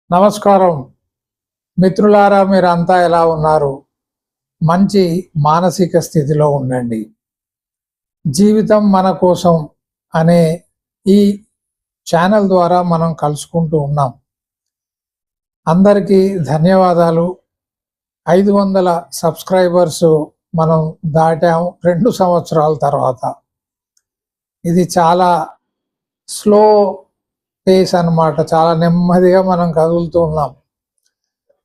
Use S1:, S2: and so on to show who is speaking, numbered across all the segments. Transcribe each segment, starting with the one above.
S1: నమస్కారం మిత్రులారా, మీరంతా ఎలా ఉన్నారు? మంచి మానసిక స్థితిలో ఉండండి. జీవితం మన కోసం అనే ఈ ఛానల్ ద్వారా మనం కలుసుకుంటూ ఉన్నాం. అందరికీ ధన్యవాదాలు. 500 సబ్స్క్రైబర్స్ మనం దాటాం 2 సంవత్సరాల తర్వాత. ఇది చాలా స్లో పేస్ అన్నమాట. చాలా నెమ్మదిగా మనం కదులుతూ ఉన్నాం.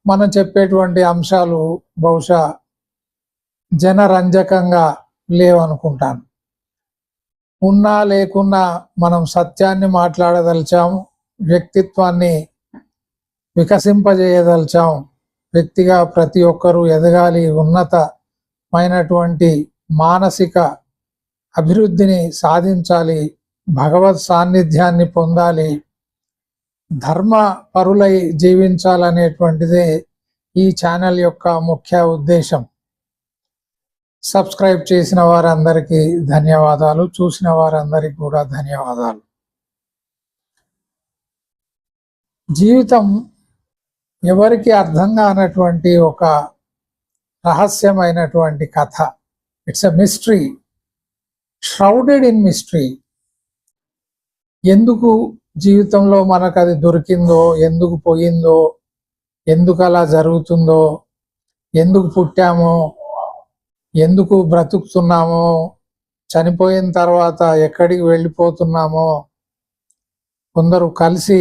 S1: మనం చెప్పేటువంటి అంశాలు బహుశా జనరంజకంగా లేవనుకుంటాను. ఉన్నా లేకున్నా మనం సత్యాన్ని మాట్లాడదలిచాము, వ్యక్తిత్వాన్ని వికసింపజేయదలిచాం. వ్యక్తిగా ప్రతి ఒక్కరూ ఎదగాలి, ఉన్నతమైనటువంటి మానసిక అభివృద్ధిని సాధించాలి, భగవత్ సాన్నిధ్యాన్ని పొందాలి, ధర్మ పరులై జీవించాలనేటువంటిదే ఈ ఛానల్ యొక్క ముఖ్య ఉద్దేశం. సబ్స్క్రైబ్ చేసిన వారందరికీ ధన్యవాదాలు, చూసిన వారందరికీ కూడా ధన్యవాదాలు. జీవితం ఎవరికి అర్థం కానటువంటి ఒక రహస్యమైనటువంటి కథ. It's a mystery, shrouded in mystery. ఎందుకు జీవితంలో మనకు అది దొరికిందో, ఎందుకు పోయిందో, ఎందుకు అలా జరుగుతుందో, ఎందుకు పుట్టామో, ఎందుకు బ్రతుకుతున్నామో, చనిపోయిన తర్వాత ఎక్కడికి వెళ్ళిపోతున్నామో, కొందరు కలిసి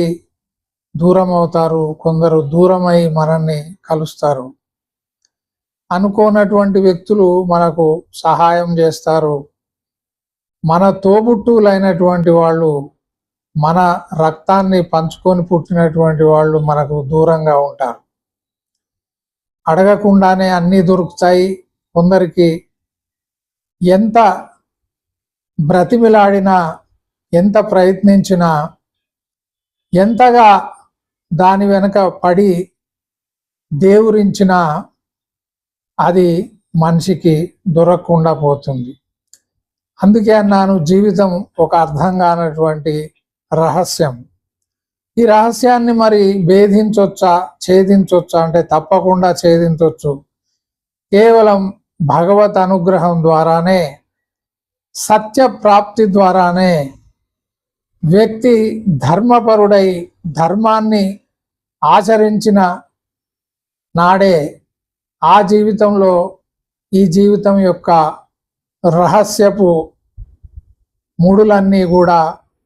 S1: దూరం అవుతారు, కొందరు దూరమై మనల్ని కలుస్తారు. అనుకోనటువంటి వ్యక్తులు మనకు సహాయం చేస్తారు. మన తోబుట్టువులైనటువంటి వాళ్ళు, మన రక్తాన్ని పంచుకొని పుట్టినటువంటి వాళ్ళు మనకు దూరంగా ఉంటారు. అడగకుండానే అన్నీ దొరుకుతాయి. కొందరికి ఎంత బ్రతిమిలాడినా, ఎంత ప్రయత్నించినా, ఎంతగా దాని వెనుక పడి దేవురించినా అది మనిషికి దొరకకుండా పోతుంది. అందుకే అన్నాను, జీవితం ఒక అర్థం కానటువంటి రహస్యం. ఈ రహస్యాన్ని మరి భేదించొచ్చా, ఛేదించొచ్చా అంటే తప్పకుండా ఛేదించవచ్చు. కేవలం భగవత్ అనుగ్రహం ద్వారానే, సత్య ప్రాప్తి ద్వారానే వ్యక్తి ధర్మపరుడై ధర్మాన్ని ఆచరించిన నాడే ఆ జీవితంలో ఈ జీవితం యొక్క రహస్యపు ముడులన్నీ కూడా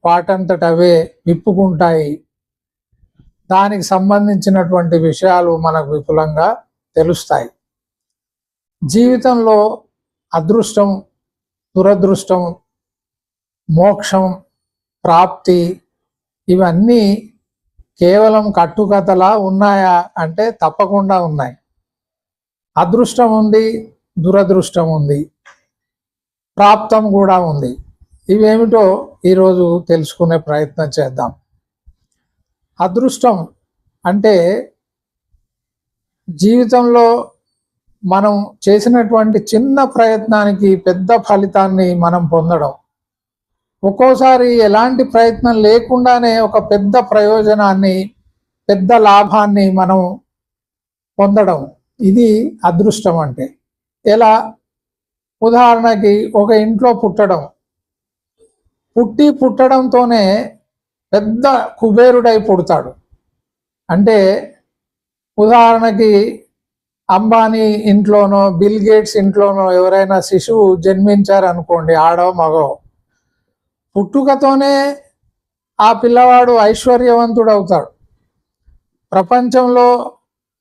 S1: వాటంతట అవే విప్పుకుంటాయి. దానికి సంబంధించినటువంటి విషయాలు మనకు విపులంగా తెలుస్తాయి. జీవితంలో అదృష్టం, దురదృష్టం, మోక్షం, ప్రాప్తి ఇవన్నీ కేవలం కట్టుకథలా ఉన్నాయా అంటే తప్పకుండా ఉన్నాయి. అదృష్టం ఉంది, దురదృష్టం ఉంది, ప్రాప్తం కూడా ఉంది. ఇవేమిటో ఈరోజు తెలుసుకునే ప్రయత్నం చేద్దాం. అదృష్టం అంటే జీవితంలో మనం చేసినటువంటి చిన్న ప్రయత్నానికి పెద్ద ఫలితాన్ని మనం పొందడం. ఒక్కోసారి ఎలాంటి ప్రయత్నం లేకుండానే ఒక పెద్ద ప్రయోజనాన్ని, పెద్ద లాభాన్ని మనం పొందడం, ఇది అదృష్టం అంటే. ఎలా? ఉదాహరణకి ఒక ఇంట్లో పుట్టడంతోనే పెద్ద కుబేరుడై పుడతాడు. అంటే ఉదాహరణకి అంబానీ ఇంట్లోనో, బిల్ గేట్స్ ఇంట్లోనో ఎవరైనా శిశువు జన్మించారనుకోండి, ఆడో మగో, పుట్టుకతోనే ఆ పిల్లవాడు ఐశ్వర్యవంతుడు అవుతాడు. ప్రపంచంలో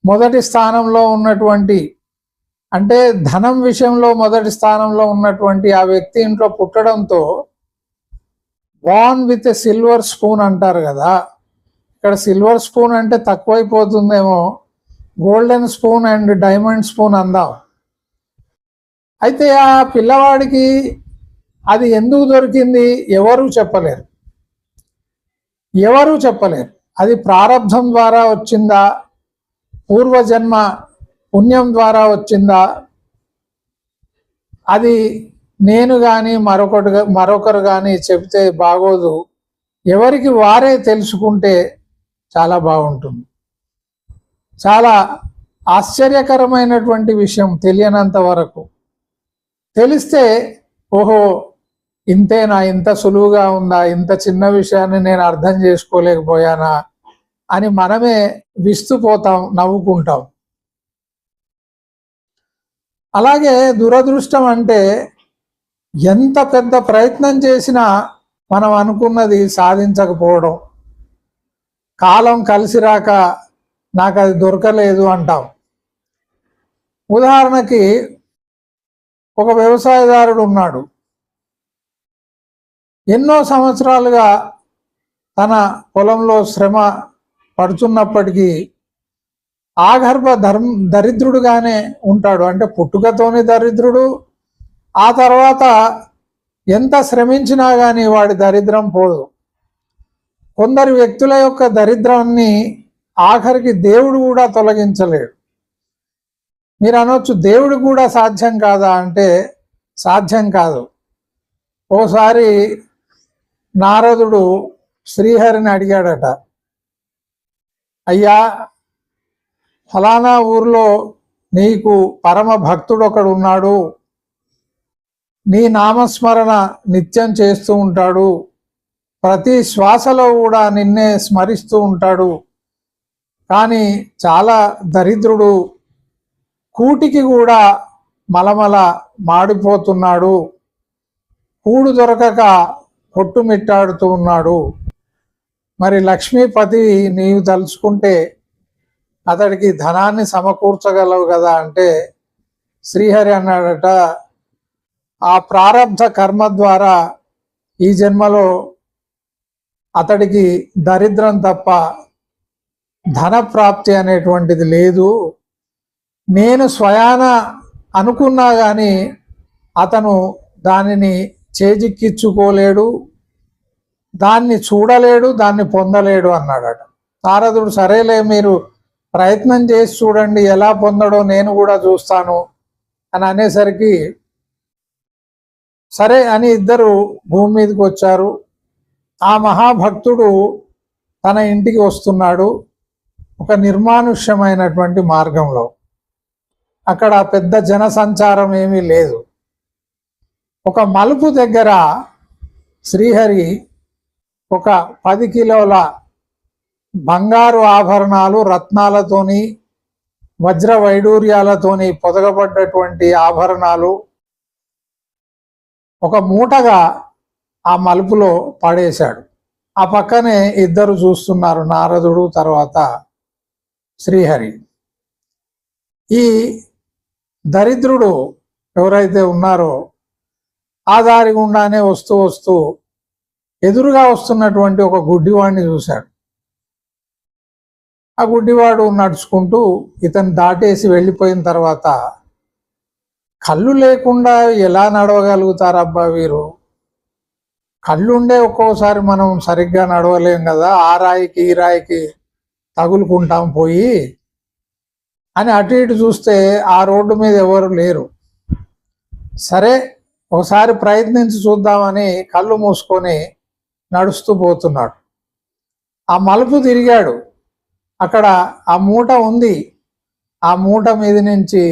S1: మొదటి స్థానంలో ఉన్నటువంటి, అంటే ధనం విషయంలో మొదటి స్థానంలో ఉన్నటువంటి ఆ వ్యక్తి ఇంట్లో పుట్టడంతో born with a silver spoon అంటారు కదా. ఇక్కడ సిల్వర్ స్పూన్ అంటే తక్కువైపోతుందేమో, golden spoon and diamond spoon అందాం. అయితే ఆ పిల్లవాడికి అది ఎందుకు దొరికింది ఎవరు చెప్పలేరు. అది ప్రారబ్ధం ద్వారా వచ్చిందా, పూర్వజన్మ పుణ్యం ద్వారా వచ్చిందా, అది నేను కానీ మరొకరు కానీ చెబితే బాగోదు. ఎవరికి వారే తెలుసుకుంటే చాలా బాగుంటుంది. చాలా ఆశ్చర్యకరమైనటువంటి విషయం తెలియనంత వరకు. తెలిస్తే ఓహో ఇంతేనా, ఇంత సులువుగా ఉందా, ఇంత చిన్న విషయాన్ని నేను అర్థం చేసుకోలేకపోయానా అని మనమే విస్తుపోతాం, నవ్వుకుంటాం. అలాగే దురదృష్టం అంటే ఎంత పెద్ద ప్రయత్నం చేసినా మనం అనుకున్నది సాధించకపోవడం, కాలం కలిసి రాక నాకు అది దొరకలేదు అంటాం. ఉదాహరణకి ఒక వ్యవసాయదారుడు ఉన్నాడు. ఎన్నో సంవత్సరాలుగా తన పొలంలో శ్రమ పడుతున్నప్పటికీ ఆగర్భ దరిద్రుడుగానే ఉంటాడు. అంటే పుట్టుకతోని దరిద్రుడు, ఆ తర్వాత ఎంత శ్రమించినా కానీ వాడి దరిద్రం పోదు. కొందరు వ్యక్తుల యొక్క దరిద్రాన్ని ఆఖరికి దేవుడు కూడా తొలగించలేడు. మీరు అనొచ్చు దేవుడు కూడా సాధ్యం కాదా అంటే సాధ్యం కాదు. ఓసారి నారదుడు శ్రీహరిని అడిగాడట, అయ్యా ఫలానా ఊర్లో నీకు పరమ భక్తుడు ఒకడు ఉన్నాడు, నీ నామస్మరణ నిత్యం చేస్తూ ఉంటాడు, ప్రతి శ్వాసలో కూడా నిన్నే స్మరిస్తూ ఉంటాడు, కానీ చాలా దరిద్రుడు, కూటికి కూడా మలమల మాడిపోతున్నాడు, కూడు దొరకక కొట్టుమిట్టాడుతూ ఉన్నాడు. మరి లక్ష్మీపతి నీవు తలుచుకుంటే అతడికి ధనాన్ని సమకూర్చగలవు కదా అంటే శ్రీహరి అన్నాడట, ఆ ప్రారబ్ధ కర్మ ద్వారా ఈ జన్మలో అతడికి దరిద్రం తప్ప ధన ప్రాప్తి అనేటువంటిది లేదు. నేను స్వయాన అనుకున్నా కానీ అతను దానిని చేజిక్కించుకోలేడు, దాన్ని చూడలేడు, దాన్ని పొందలేడు అన్నాడట. నారదుడు సరేలే మీరు ప్రయత్నం చేసి చూడండి, ఎలా పొందడో నేను కూడా చూస్తాను అని అనేసరికి సరే అని ఇద్దరు భూమి మీదకి వచ్చారు. ఆ మహాభక్తుడు తన ఇంటికి వస్తున్నాడు ఒక నిర్మానుష్యమైనటువంటి మార్గంలో. అక్కడ పెద్ద జనసంచారం ఏమీ లేదు. ఒక మలుపు దగ్గర శ్రీహరి ఒక 10 కిలోల బంగారు ఆభరణాలు, రత్నాలతోని వజ్ర వైడూర్యాలతోని పొదగబడ్డటువంటి ఆభరణాలు ఒక మూటగా ఆ మలుపులో పడేశాడు. ఆ పక్కనే ఇద్దరు చూస్తున్నారు, నారదుడు తర్వాత శ్రీహరి. ఈ దరిద్రుడు ఎవరైతే ఉన్నారో ఆ దారి గుండానే వస్తూ వస్తూ ఎదురుగా వస్తున్నటువంటి ఒక గుడ్డివాడిని చూశాడు. ఆ గుడ్డివాడు నడుచుకుంటూ ఇతను దాటేసి వెళ్ళిపోయిన తర్వాత కళ్ళు లేకుండా ఎలా నడవగలుగుతారబ్బా వీరు, కళ్ళుండే ఒక్కోసారి మనం సరిగ్గా నడవలేం కదా, ఆ రాయికి ఈ రాయికి తగులుకుంటాం పోయి అని అటు ఇటు చూస్తే ఆ రోడ్డు మీద ఎవరు లేరు. సరే ఒకసారి ప్రయత్నించి చూద్దామని కళ్ళు మూసుకొని నడుస్తూ పోతున్నాడు. ఆ మలుపు తిరిగాడు, అక్కడ ఆ మూట ఉంది. ఆ మూట మీద నుంచి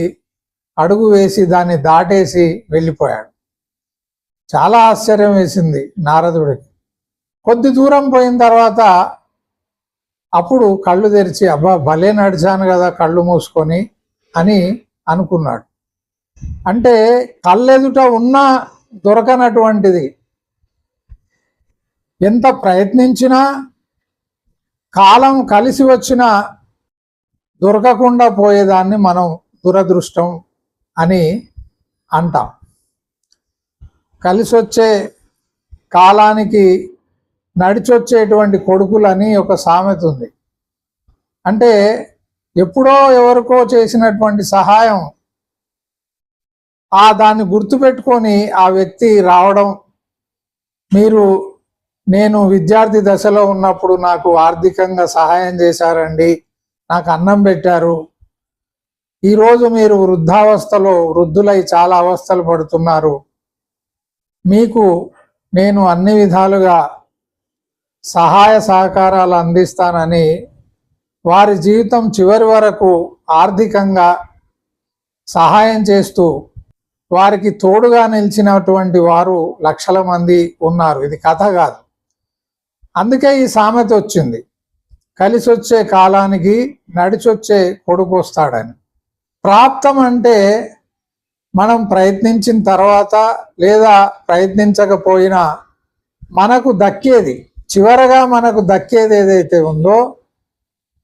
S1: అడుగు వేసి దాన్ని దాటేసి వెళ్ళిపోయాడు. చాలా ఆశ్చర్యం వేసింది నారదుడికి. కొద్ది దూరం పోయిన తర్వాత అప్పుడు కళ్ళు తెరిచి అబ్బా భలే నడిచాను కదా కళ్ళు మూసుకొని అని అనుకున్నాడు. అంటే కళ్ళెదుట ఉన్నా దొరకనటువంటిది, ఎంత ప్రయత్నించినా కాలం కలిసి వచ్చినా దొరకకుండా పోయేదాన్ని మనం దురదృష్టం అని అంటాం. కలిసి వచ్చే కాలానికి నడిచొచ్చేటువంటి కొడుకులని ఒక సామెత ఉంది. అంటే ఎప్పుడో ఎవరికో చేసినటువంటి సహాయం దాన్ని గుర్తుపెట్టుకొని ఆ వ్యక్తి రావడం, నేను విద్యార్థి దశలో ఉన్నప్పుడు నాకు ఆర్థికంగా సహాయం చేశారండి, నాకు అన్నం పెట్టారు, ఈరోజు మీరు వృద్ధావస్థలో వృద్ధులై చాలా అవస్థలు పడుతున్నారు, మీకు నేను అన్ని విధాలుగా సహాయ సహకారాలు అందిస్తానని వారి జీవితం చివరి వరకు ఆర్థికంగా సహాయం చేస్తూ వారికి తోడుగా నిలిచినటువంటి వారు లక్షల మంది ఉన్నారు. ఇది కథ కాదు. అందుకే ఈ సామెత వచ్చింది, కలిసొచ్చే కాలానికి నడిచొచ్చే కొడుకు వస్తాడని. ప్రాప్తం అంటే మనం ప్రయత్నించిన తర్వాత లేదా ప్రయత్నించకపోయినా మనకు దక్కేది, చివరగా మనకు దక్కేది ఏదైతే ఉందో,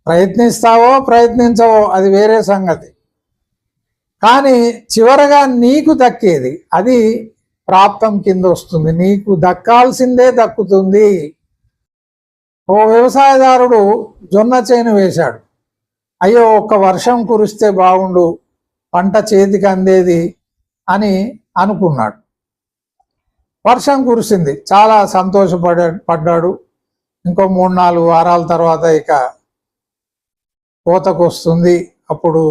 S1: ప్రయత్నిస్తావో ప్రయత్నించవో అది వేరే సంగతి, కానీ చివరగా నీకు దక్కేది అది ప్రాప్తం కింద వస్తుంది. నీకు దక్కాల్సిందే దక్కుతుంది. ఓ వ్యవసాయదారుడు జొన్న చేను వేశాడు. అయ్యో ఒక్క వర్షం కురిస్తే బాగుండు, పంట చేతికి అందేది అని అనుకున్నాడు. వర్షం కురిసింది, చాలా సంతోషపడ్డాడు. ఇంకో 3-4 వారాల తర్వాత ఇక కోతకు వస్తుంది, అప్పుడు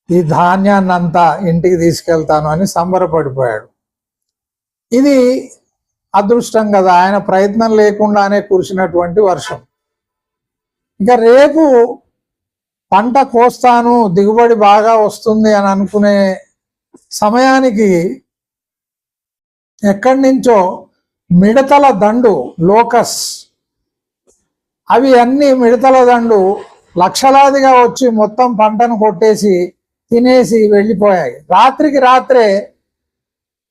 S1: ఈ ధాన్యాన్నంతా ఇంటికి తీసుకెళ్తాను అని సంబరపడిపోయాడు. ఇది అదృష్టం కదా, ఆయన ప్రయత్నం లేకుండానే కురిసినటువంటి వర్షం. ఇక రేపు పంట కోస్తాను, దిగుబడి బాగా వస్తుంది అని అనుకునే సమయానికి ఎక్కడి నుంచో మిడతల దండు, లోకస్, అవి అన్ని మిడతల దండు లక్షలాదిగా వచ్చి మొత్తం పంటను కొట్టేసి తినేసి వెళ్ళిపోయాయి. రాత్రికి రాత్రే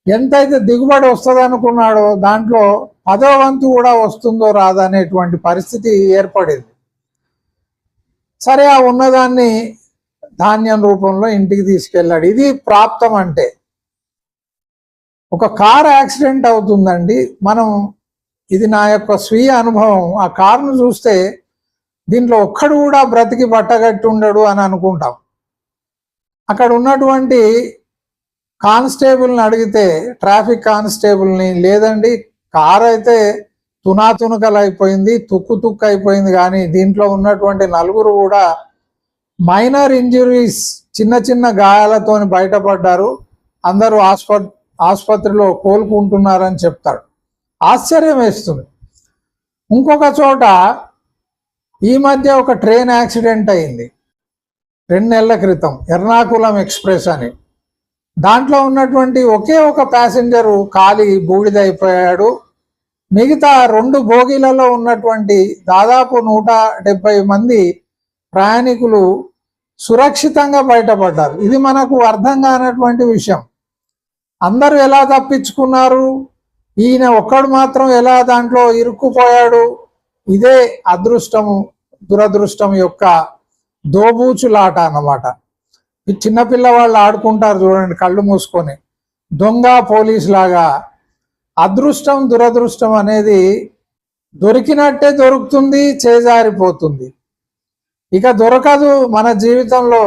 S1: ఎంతైతే దిగుబడి వస్తుంది అనుకున్నాడో దాంట్లో 10వ వంతు కూడా వస్తుందో రాదనేటువంటి పరిస్థితి ఏర్పడింది. సరే, ఆ ఉన్నదాన్ని ధాన్యం రూపంలో ఇంటికి తీసుకెళ్ళాడు. ఇది ప్రాప్తం అంటే. ఒక కార్ యాక్సిడెంట్ అవుతుందండి, మనం, ఇది నా యొక్క స్వీయ అనుభవం, ఆ కారును చూస్తే దీంట్లో ఒక్కడు కూడా బ్రతికి బట్టగట్టి ఉండడు అని అనుకుంటాం. అక్కడ ఉన్నటువంటి కానిస్టేబుల్ని అడిగితే, ట్రాఫిక్ కానిస్టేబుల్ని, లేదండి కారు అయితే తునాతునకలు అయిపోయింది, తుక్కు అయిపోయింది, కానీ దీంట్లో ఉన్నటువంటి 4 కూడా మైనర్ ఇంజురీస్, చిన్న చిన్న గాయాలతోని బయటపడ్డారు, అందరూ ఆసుపత్రిలో కోలుకుంటున్నారని చెప్తాడు. ఆశ్చర్యం వేస్తుంది. ఇంకొక చోట ఈ మధ్య ఒక ట్రైన్ యాక్సిడెంట్ అయింది 2 నెలల క్రితం, ఎర్నాకుళం ఎక్స్ప్రెస్ అని. దాంట్లో ఉన్నటువంటి ఒకే ఒక ప్యాసింజరు కాలి బూడిదైపోయాడు. మిగతా 2 బోగీలలో ఉన్నటువంటి దాదాపు 170 మంది ప్రయాణికులు సురక్షితంగా బయటపడ్డారు. ఇది మనకు అర్థం కానటువంటి విషయం. అందరూ ఎలా తప్పించుకున్నారు, ఈయన ఒక్కడు మాత్రం ఎలా దాంట్లో ఇరుక్కుపోయాడు? ఇదే అదృష్టము దురదృష్టం యొక్క దోబూచులాట అన్నమాట. ఈ చిన్నపిల్లవాళ్ళు ఆడుకుంటారు చూడండి కళ్ళు మూసుకొని, దొంగ పోలీస్ లాగా. అదృష్టం దురదృష్టం అనేది దొరికినట్టే దొరుకుతుంది, చేజారిపోతుంది. ఇక దొరకదు మన జీవితంలో,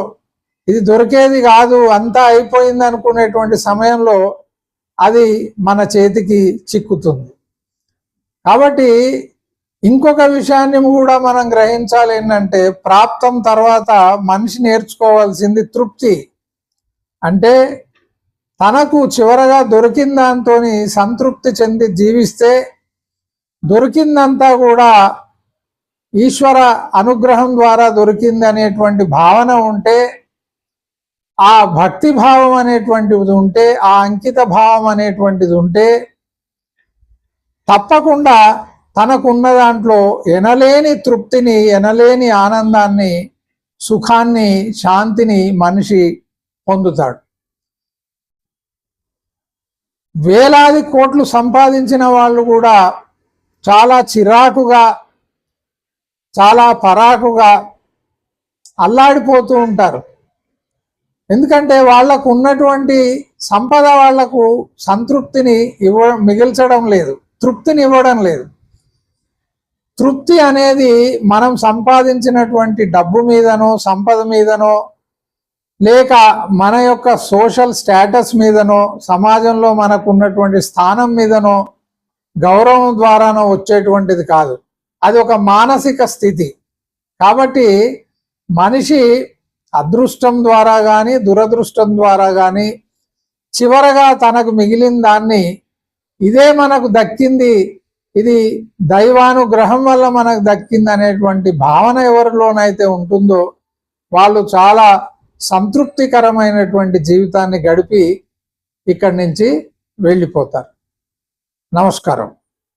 S1: ఇది దొరికేది కాదు, అంతా అయిపోయింది అనుకునేటువంటి సమయంలో అది మన చేతికి చిక్కుతుంది. కాబట్టి ఇంకొక విషయాన్ని కూడా మనం గ్రహించాలి, ఏంటంటే ప్రాప్తం తర్వాత మనిషి నేర్చుకోవాల్సింది తృప్తి. అంటే తనకు చివరగా దొరికిన దాంతో సంతృప్తి చెంది జీవిస్తే, దొరికిందంతా కూడా ఈశ్వర అనుగ్రహం ద్వారా దొరికింది అనేటువంటి భావన ఉంటే, ఆ భక్తి భావం అనేటువంటిది ఉంటే, ఆ అంకిత భావం అనేటువంటిది ఉంటే, తప్పకుండా తనకున్న దాంట్లో ఎనలేని తృప్తిని, ఎనలేని ఆనందాన్ని, సుఖాన్ని, శాంతిని మనిషి పొందుతాడు. వేలాది కోట్లు సంపాదించిన వాళ్ళు కూడా చాలా చిరాకుగా, చాలా పరాకుగా అల్లాడిపోతూ ఉంటారు. ఎందుకంటే వాళ్లకు ఉన్నటువంటి సంపద వాళ్లకు సంతృప్తిని మిగిల్చడం లేదు, తృప్తిని ఇవ్వడం లేదు. తృప్తి అనేది మనం సంపాదించినటువంటి డబ్బు మీదనో, సంపద మీదనో, లేక మన యొక్క సోషల్ స్టేటస్ మీదనో, సమాజంలో మనకు ఉన్నటువంటి స్థానం మీదనో, గౌరవం ద్వారానో వచ్చేటువంటిది కాదు. అది ఒక మానసిక స్థితి. కాబట్టి మనిషి అదృష్టం ద్వారా కానీ, దురదృష్టం ద్వారా కానీ చివరగా తనకు మిగిలిన దాన్ని, ఇదే మనకు దక్కింది, ఇది దైవానుగ్రహం వల్ల మనకు దక్కింది అనేటువంటి భావన ఎవరిలోనైతే ఉంటుందో వాళ్ళు చాలా సంతృప్తికరమైనటువంటి జీవితాన్ని గడిపి ఇక్కడి నుంచి వెళ్ళిపోతారు. నమస్కారం.